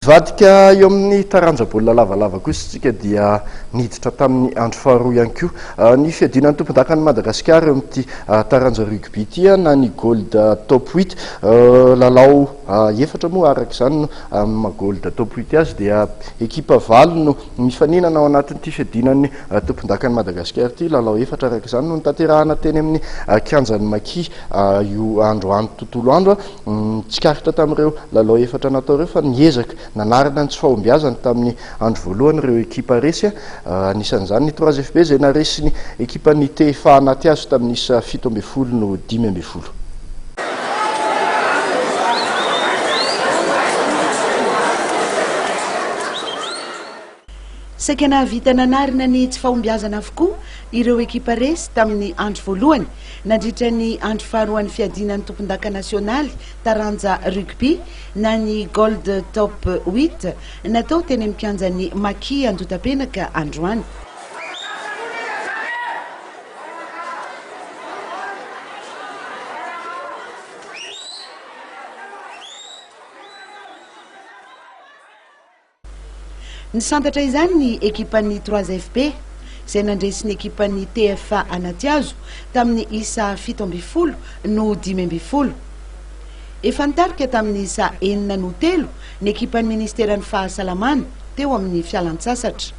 Vadika eo amin'ny taranja baolina lavalava kosa isika dia niditra tamin'ny andro faharoa ihany koa ny fiadinan'ny tompon-dakan'i Madagasikara eo amin'ity taranja rugby ity na ny gold top 8 lalao efatra moa araka izany no maha-gold top 8 azy dia ekipa valo no mifaninana ao anatin'ity fiadinan'ny tompon-dakan'i Madagasikara ity lalao efatra araka izany no nitanterahana teny amin'ny kianjan'ny Maki io androany tontolo andro tsikaritra tamin'ireo lalao efatra natao ireo fa niezaka nanarina ny tsy fahombiazany tamin'ny andro voalohany ireo ekipa resy anisan'izany ny 3FB izay naresy ny ekipan'ny TFA anaty azo tamin'isa 17 no 15. Saika nahavita nanarina ny tsy fahombiazana avokoa ireo ekipa resy tamin'ny andro voalohany nandritra ny andro faharoan'ny fiadinan'ny tompon-daka nasionaly taranja rugby na ny gold top 8 natao teny amin'ny kianjan'ny Maki Andotapenaka androany. Nisantatra izany ny ekipan'ny 3FB izay nandresy ny ekipan'ny TFA anaty azo tamin'ny isa 17 no 15. Efa nitarika tamin'ny isa 4-3 ny ekipan'ny ministeran'ny fahasalamana teo amin'ny fialan-tsasatra.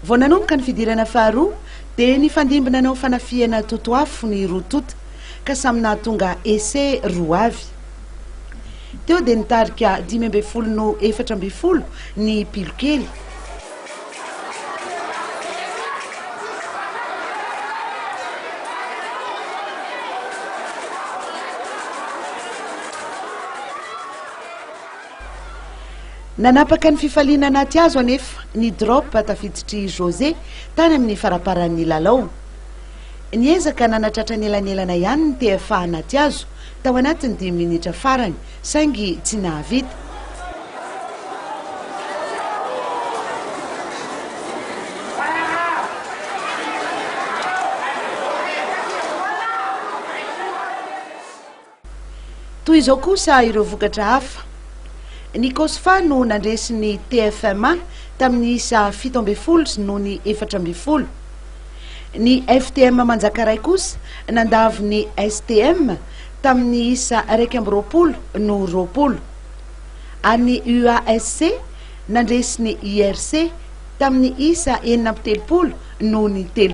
Vao nanomboka ny fidirana faharoa dia nifandimbina nao fanafiana totoafo ny roa tota ka samy nahatonga ese roa avy. Teo dia nitarika 15 no 14 ny pilokely. Nanapaka ny fifaliana anaty azo anefa ny drop tafiditry José tany amin'ny faraparan'ny lalao. Niezaka nanatratra nelanelana ihany ny TFA anaty azo tao anatin'ny 10 minitra farany saingy tsy nahavita. Toy izao kosa ireo vokatra hafa. Ny Kosfa no nandresy ny TFMA tamin'ny isa 17 no ny 14. Ny FTM Manjakaray kosa nandavy ny STM tamin'ny isa 12 no 20. Any UASC nandresy ny IRC tamin'ny isa 13 no ny 3.